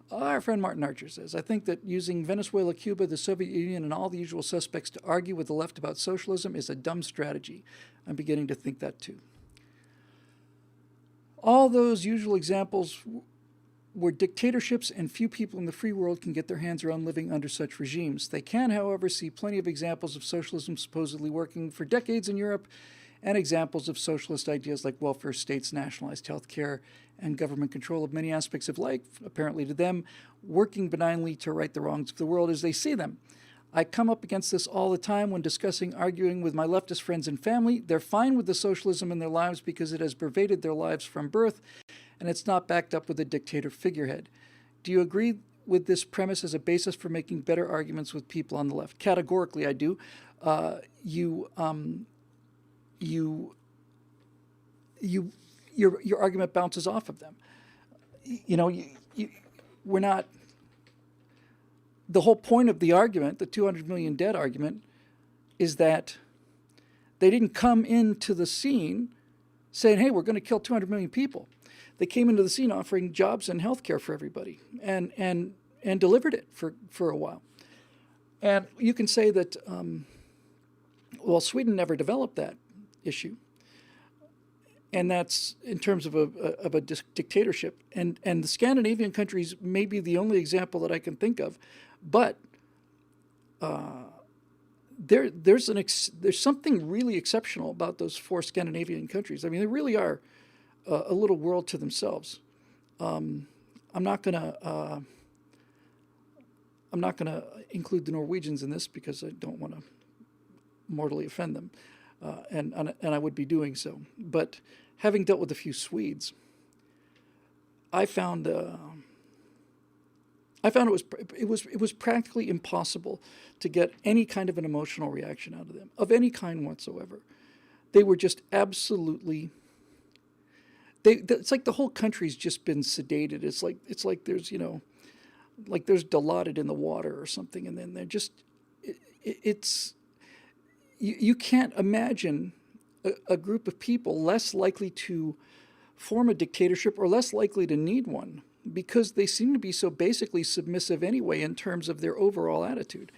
Our friend Martin Archer says, I think that using Venezuela, Cuba, the Soviet Union, and all the usual suspects to argue with the left about socialism is a dumb strategy. I'm beginning to think that too. All those usual examples were dictatorships, and few people in the free world can get their hands around living under such regimes. They can, however, see plenty of examples of socialism supposedly working for decades in Europe, and examples of socialist ideas like welfare states, nationalized health care, and government control of many aspects of life, apparently to them, working benignly to right the wrongs of the world as they see them. I come up against this all the time when discussing, arguing with my leftist friends and family. They're fine with the socialism in their lives because it has pervaded their lives from birth, and it's not backed up with a dictator figurehead. Do you agree with this premise as a basis for making better arguments with people on the left? Categorically, I do. Your argument bounces off of them. We're not. The whole point of the argument, the 200 million dead argument, is that they didn't come into the scene saying, "Hey, we're going to kill 200 million people." They came into the scene offering jobs and health care for everybody, and delivered it for a while. And you can say that, Sweden never developed that issue, and that's in terms of a dictatorship. And the Scandinavian countries may be the only example that I can think of, but there's something really exceptional about those 4 Scandinavian countries. I mean, they really are a little world to themselves. I'm not gonna include the Norwegians in this because I don't want to mortally offend them, and I would be doing so. But having dealt with a few Swedes, I found it was practically impossible to get any kind of an emotional reaction out of them, of any kind whatsoever. They were just absolutely. It's like the whole country's just been sedated. It's like there's like there's Dilaudid in the water or something, and then they're just you can't imagine a group of people less likely to form a dictatorship or less likely to need one, because they seem to be so basically submissive anyway in terms of their overall attitude.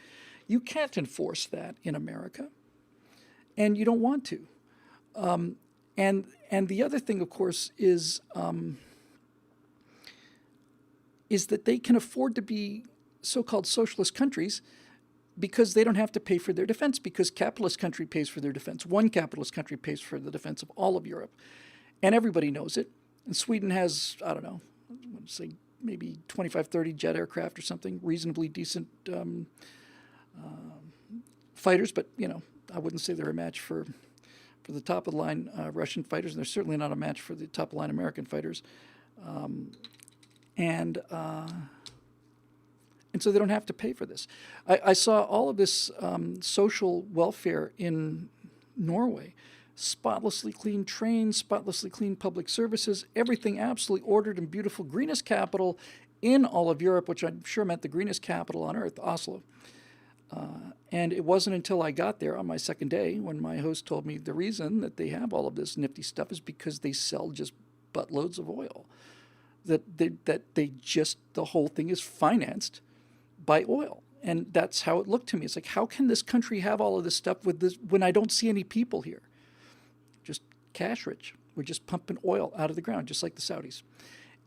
You can't enforce that in America, and you don't want to. And the other thing, of course, is that they can afford to be so-called socialist countries because they don't have to pay for their defense, because capitalist country pays for their defense. One capitalist country pays for the defense of all of Europe, and everybody knows it. And Sweden has, I don't know, let's say maybe 25, 30 jet aircraft or something, reasonably decent fighters, but I wouldn't say they're a match for the top-of-the-line Russian fighters, and they're certainly not a match for the top-of-the-line American fighters. And so they don't have to pay for this. I saw all of this social welfare in Norway. Spotlessly clean trains, spotlessly clean public services, everything absolutely ordered and beautiful. Greenest capital in all of Europe, which I'm sure meant the greenest capital on earth, Oslo. And it wasn't until I got there on my second day when my host told me the reason that they have all of this nifty stuff is because they sell just buttloads of oil. The whole thing is financed by oil. And that's how it looked to me. It's like, how can this country have all of this stuff with this when I don't see any people here? Just cash rich. We're just pumping oil out of the ground, just like the Saudis.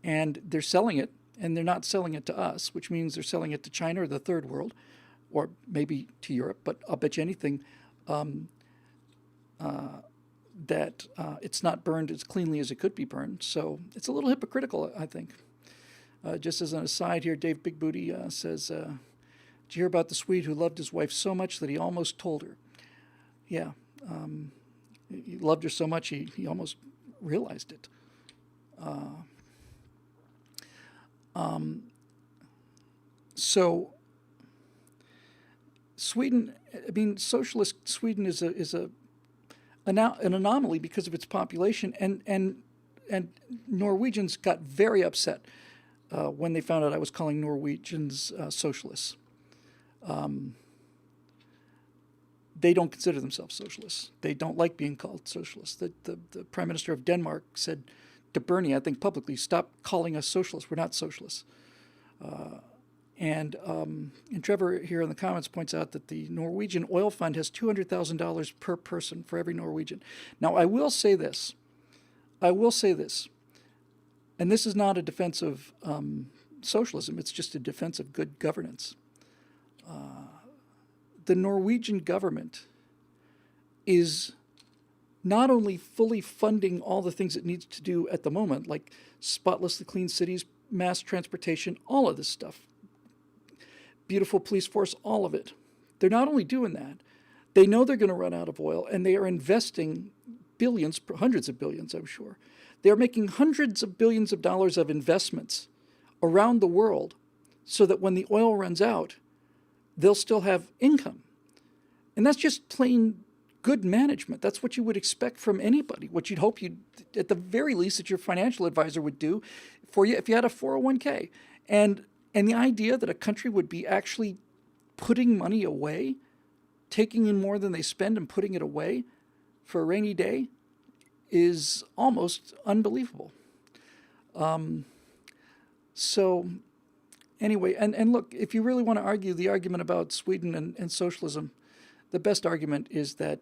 And they're selling it, and they're not selling it to us, which means they're selling it to China or the third world, or maybe to Europe, but I'll bet you anything that it's not burned as cleanly as it could be burned. So it's a little hypocritical, I think. Just as an aside here, Dave Big Booty says, did you hear about the Swede who loved his wife so much that he almost told her? Yeah, he loved her so much he almost realized it. So Sweden, I mean, socialist Sweden is an anomaly because of its population, and Norwegians got very upset when they found out I was calling Norwegians socialists. They don't consider themselves socialists. They don't like being called socialists. The Prime Minister of Denmark said to Bernie, I think publicly, stop calling us socialists. We're not socialists. And Trevor here in the comments points out that the Norwegian oil fund has $200,000 per person for every Norwegian. Now, I will say this, and this is not a defense of socialism, it's just a defense of good governance. The Norwegian government is not only fully funding all the things it needs to do at the moment, like spotlessly clean cities, mass transportation, all of this stuff, beautiful police force, all of it. They're not only doing that, they know they're going to run out of oil, and they are investing billions, hundreds of billions, I'm sure. They're making hundreds of billions of dollars of investments around the world so that when the oil runs out, they'll still have income. And that's just plain good management. That's what you would expect from anybody, what you'd hope you'd, at the very least, that your financial advisor would do for you if you had a 401k. And the idea that a country would be actually putting money away, taking in more than they spend and putting it away for a rainy day is almost unbelievable. So anyway, and look, if you really want to argue the argument about Sweden and socialism, the best argument is that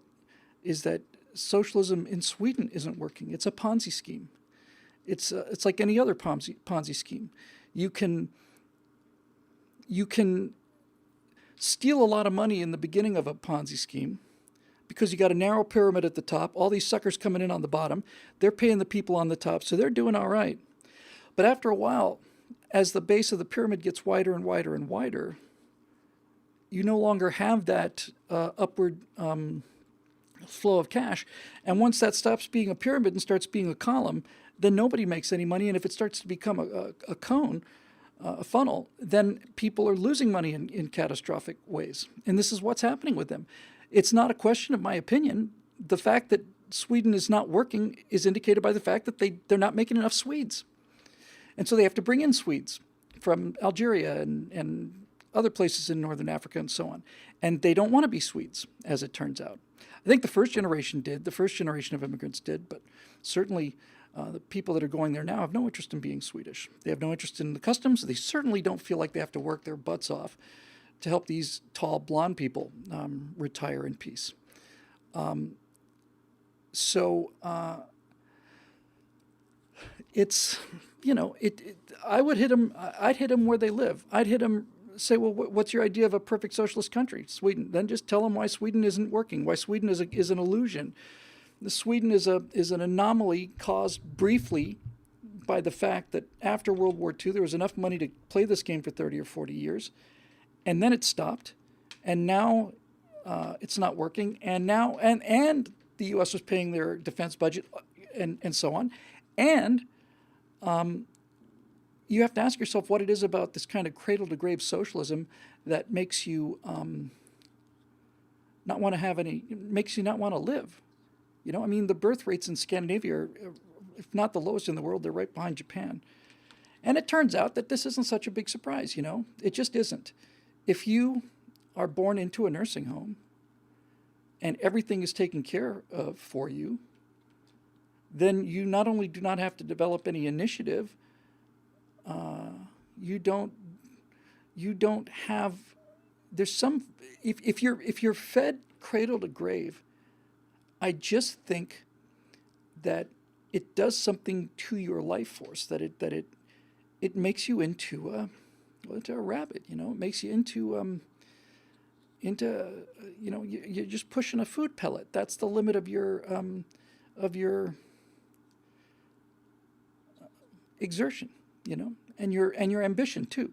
socialism in Sweden isn't working. It's a Ponzi scheme. It's like any other Ponzi scheme. You can steal a lot of money in the beginning of a Ponzi scheme because you got a narrow pyramid at the top, all these suckers coming in on the bottom. They're paying the people on the top, so they're doing all right. But after a while, as the base of the pyramid gets wider and wider and wider, you no longer have that upward flow of cash. And once that stops being a pyramid and starts being a column, then nobody makes any money. And if it starts to become a cone, a funnel, then people are losing money in catastrophic ways. And this is what's happening with them. It's not a question of my opinion. The fact that Sweden is not working is indicated by the fact that they're not making enough Swedes. And so they have to bring in Swedes from Algeria and other places in Northern Africa and so on. And they don't want to be Swedes, as it turns out. I think the first generation did. The first generation of immigrants did. But certainly the people that are going there now have no interest in being Swedish. They have no interest in the customs. They certainly don't feel like they have to work their butts off to help these tall blonde people retire in peace. It's, I would hit them. I'd hit them where they live. I'd hit them, say, well, what's your idea of a perfect socialist country? Sweden. Then just tell them why Sweden isn't working, why Sweden is an illusion. Sweden is an anomaly caused briefly by the fact that after World War II, there was enough money to play this game for 30 or 40 years, and then it stopped, and now it's not working, and now and the U.S. was paying their defense budget, and so on, and you have to ask yourself what it is about this kind of cradle-to-grave socialism that makes you not want to have any, makes you not want to live. I mean, the birth rates in Scandinavia are, if not the lowest in the world, they're right behind Japan. And it turns out that this isn't such a big surprise, It just isn't. If you are born into a nursing home and everything is taken care of for you, then you not only do not have to develop any initiative, you don't have, there's some, if you're fed cradle to grave, I just think that it does something to your life force, that it makes you into a rabbit, It makes you into you're just pushing a food pellet. That's the limit of your exertion, and your ambition too.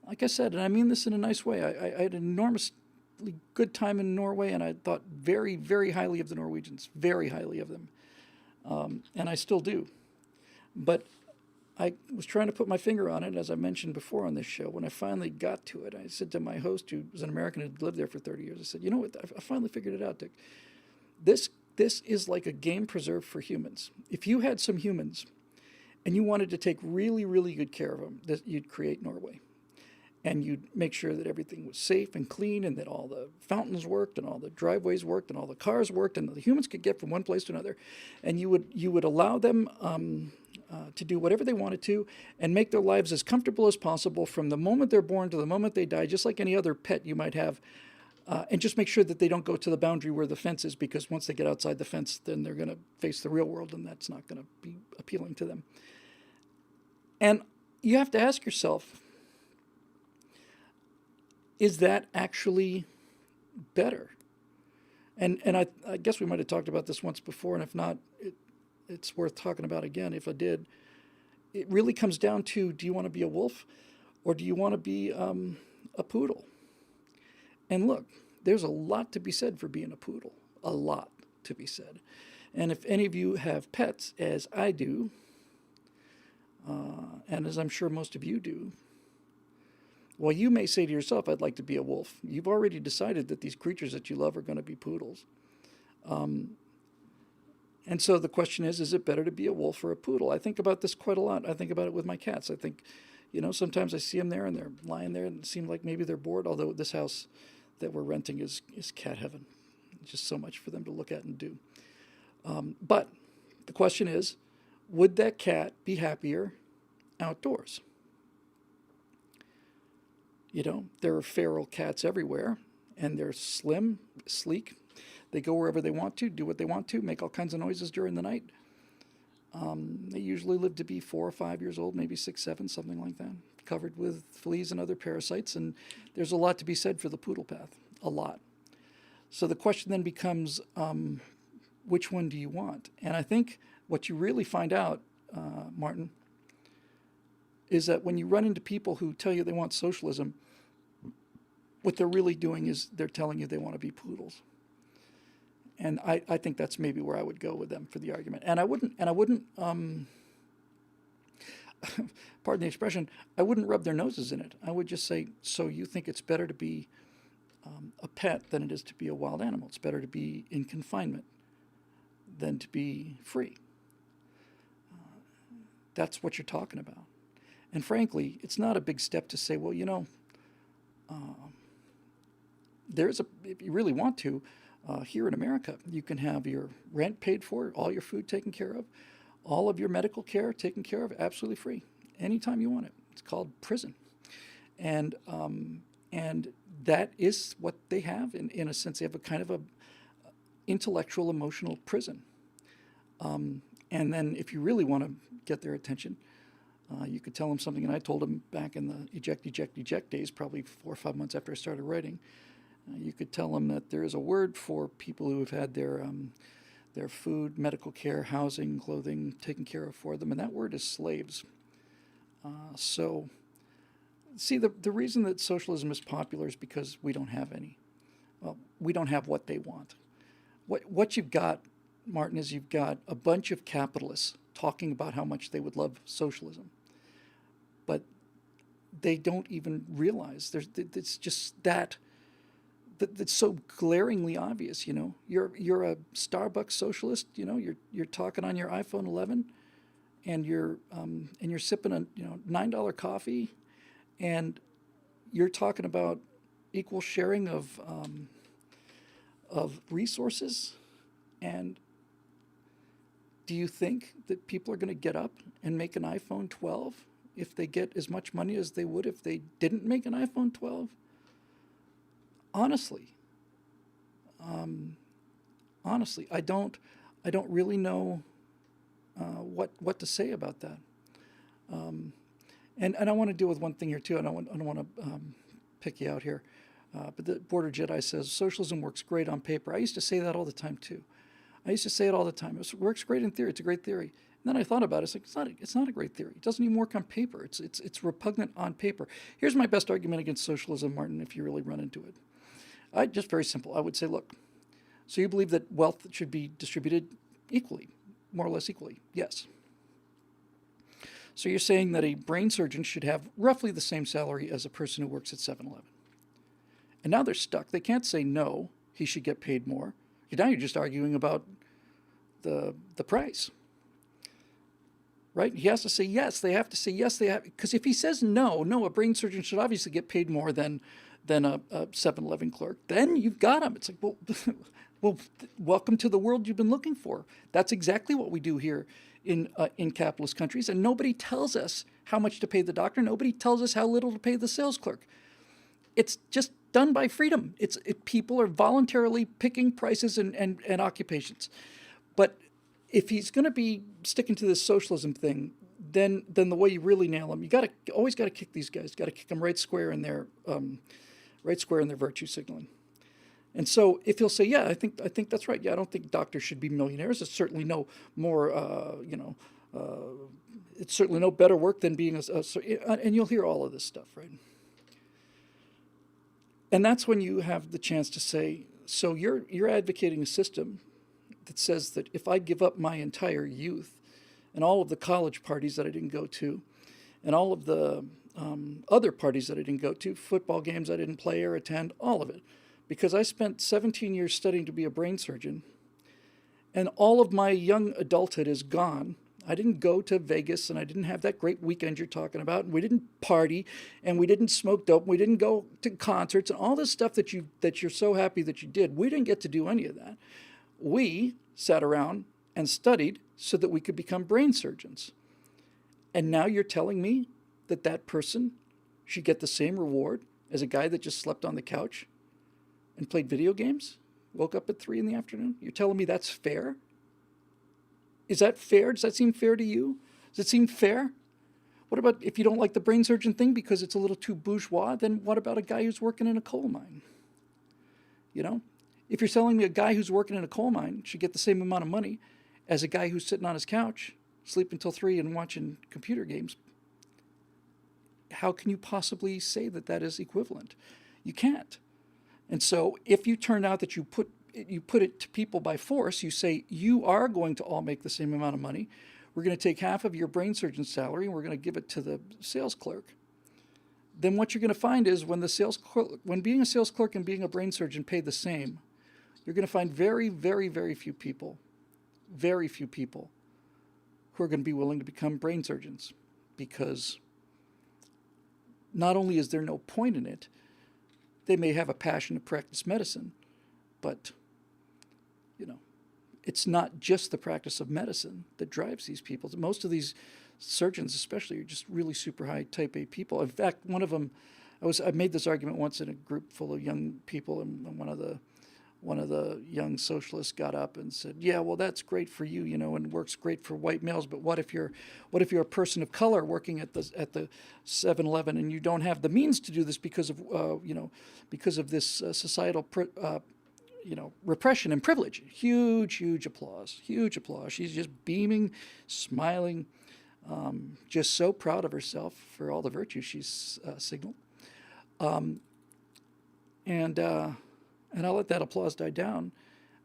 Like I said, and I mean this in a nice way, I had an enormously good time in Norway, and I thought very, very highly of the Norwegians, very highly of them, and I still do. But I was trying to put my finger on it, as I mentioned before on this show. When I finally got to it, I said to my host, who was an American who had lived there for 30 years, I said, you know what, I finally figured it out, Dick. This is like a game preserve for humans. If you had some humans and you wanted to take really, really good care of them, that you'd create Norway. And you'd make sure that everything was safe and clean, and that all the fountains worked, and all the driveways worked, and all the cars worked, and the humans could get from one place to another. And you would allow them to do whatever they wanted to and make their lives as comfortable as possible from the moment they're born to the moment they die, just like any other pet you might have. And just make sure that they don't go to the boundary where the fence is, because once they get outside the fence, then they're going to face the real world, and that's not going to be appealing to them. And you have to ask yourself, is that actually better? And I guess we might have talked about this once before, and if not, it's worth talking about again if I did. It really comes down to, do you want to be a wolf or do you want to be a poodle? And look, there's a lot to be said for being a poodle, a lot to be said. And if any of you have pets, as I do, and as I'm sure most of you do, well, you may say to yourself, I'd like to be a wolf. You've already decided that these creatures that you love are going to be poodles. And so the question is it better to be a wolf or a poodle? I think about this quite a lot. I think about it with my cats. I think, sometimes I see them there and they're lying there and it seems like maybe they're bored, although this house that we're renting is cat heaven. It's just so much for them to look at and do. But the question is, would that cat be happier outdoors? There are feral cats everywhere, and they're slim, sleek. They go wherever they want to, do what they want to, make all kinds of noises during the night. They usually live to be 4 or 5 years old, maybe 6, 7, something like that, covered with fleas and other parasites. And there's a lot to be said for the poodle path, a lot. So the question then becomes, which one do you want? And I think what you really find out, Martin, is that when you run into people who tell you they want socialism, what they're really doing is they're telling you they want to be poodles. And I think that's maybe where I would go with them for the argument. And I wouldn't, pardon the expression, I wouldn't rub their noses in it. I would just say, so you think it's better to be a pet than it is to be a wild animal. It's better to be in confinement than to be free. That's what you're talking about. And frankly, it's not a big step to say, well, if you really want to, here in America, you can have your rent paid for, all your food taken care of, all of your medical care taken care of, absolutely free, anytime you want it. It's called prison. And that is what they have, in a sense. They have a kind of a intellectual, emotional prison. And then if you really want to get their attention, you could tell them something, and I told them back in the eject days, probably 4 or 5 months after I started writing. You could tell them that there is a word for people who have had their food, medical care, housing, clothing taken care of for them, and that word is slaves. So, see, the reason that socialism is popular is because we don't have any. Well, we don't have what they want. What you've got, Martin, is you've got a bunch of capitalists talking about how much they would love socialism. But they don't even realize it's just that's so glaringly obvious. You're a Starbucks socialist. You're talking on your iPhone 11, and you're sipping a $9 coffee, and you're talking about equal sharing of resources. And do you think that people are going to get up and make an iPhone 12 if they get as much money as they would if they didn't make an iPhone 12? Honestly, I don't really know what to say about that. And I want to deal with one thing here too. And I don't want to pick you out here, but the Border Jedi says socialism works great on paper. I used to say that all the time too. I used to say it all the time. It works great in theory. It's a great theory. And then I thought about it. It's like, it's not a great theory. It doesn't even work on paper. It's repugnant on paper. Here's my best argument against socialism, Martin, if you really run into it. Just very simple. I would say, look, so you believe that wealth should be distributed equally, more or less equally? Yes. So you're saying that a brain surgeon should have roughly the same salary as a person who works at 7-Eleven. And now they're stuck. They can't say no, he should get paid more. Now you're just arguing about the price. Right? He has to say yes. They have to say yes. Because if he says no, a brain surgeon should obviously get paid more than a 7-Eleven clerk. Then you've got him. It's like, well, welcome to the world you've been looking for. That's exactly what we do here in capitalist countries, and nobody tells us how much to pay the doctor. Nobody tells us how little to pay the sales clerk. It's just done by freedom. People are voluntarily picking prices and occupations. But if he's going to be sticking to this socialism thing, then the way you really nail him, always got to kick these guys. Got to kick them right square in their virtue signaling. And so if he'll say, yeah, I think that's right. Yeah, I don't think doctors should be millionaires. It's certainly no more, it's certainly no better work than being and you'll hear all of this stuff, right? And that's when you have the chance to say, so you're advocating a system that says that if I give up my entire youth and all of the college parties that I didn't go to and all of the other parties that I didn't go to, football games I didn't play or attend, all of it, because I spent 17 years studying to be a brain surgeon, and all of my young adulthood is gone. I didn't go to Vegas, and I didn't have that great weekend you're talking about, and we didn't party, and we didn't smoke dope, and we didn't go to concerts, and all this stuff that you're so happy that you did. We didn't get to do any of that. We sat around and studied so that we could become brain surgeons. And now you're telling me that person should get the same reward as a guy that just slept on the couch and played video games, woke up at 3 p.m? You're telling me that's fair? Is that fair? Does that seem fair to you? Does it seem fair? What about if you don't like the brain surgeon thing because it's a little too bourgeois, then what about a guy who's working in a coal mine? If you're telling me a guy who's working in a coal mine should get the same amount of money as a guy who's sitting on his couch, sleeping till 3 and watching computer games, how can you possibly say that is equivalent? You can't. And so if you turn out that you put it to people by force, you say you are going to all make the same amount of money. We're going to take half of your brain surgeon's salary and we're going to give it to the sales clerk. Then what you're going to find is when being a sales clerk and being a brain surgeon pay the same, you're going to find very, very, very few people who are going to be willing to become brain surgeons, because not only is there no point in it, they may have a passion to practice medicine, but it's not just the practice of medicine that drives these people. Most of these surgeons especially are just really super high type A people. In fact, one of them, I made this argument once in a group full of young people, and one of the young socialists got up and said, yeah, well, that's great for you, and works great for white males, but what if you're a person of color working at the 7-Eleven and you don't have the means to do this because of this societal repression and privilege? Huge applause. She's just beaming, smiling, just so proud of herself for all the virtue she's signaled. And I let that applause die down.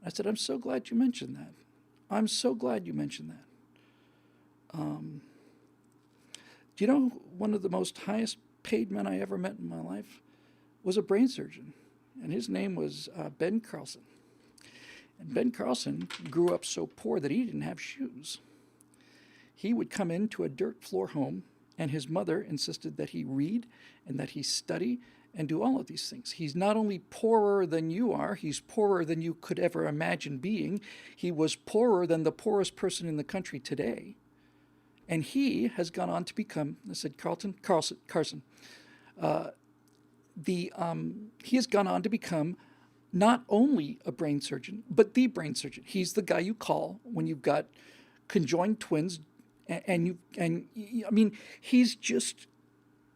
I said, I'm so glad you mentioned that. I'm so glad you mentioned that. Do you know one of the most highest paid men I ever met in my life was a brain surgeon, and his name was Ben Carlson. And Ben Carlson grew up so poor that he didn't have shoes. He would come into a dirt floor home, and his mother insisted that he read and that he study and do all of these things. He's not only poorer than you are, he's poorer than you could ever imagine being. He was poorer than the poorest person in the country today. And he has gone on to become, I said Carson. He has gone on to become not only a brain surgeon, but the brain surgeon. He's the guy you call when you've got conjoined twins,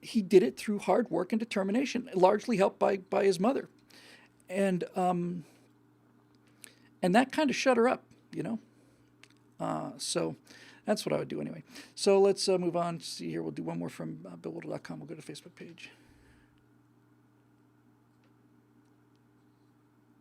he did it through hard work and determination, largely helped by his mother. And that kind of shut her up, So that's what I would do anyway. So let's move on. See here, we'll do one more from BillWhittle.com. We'll go to the Facebook page.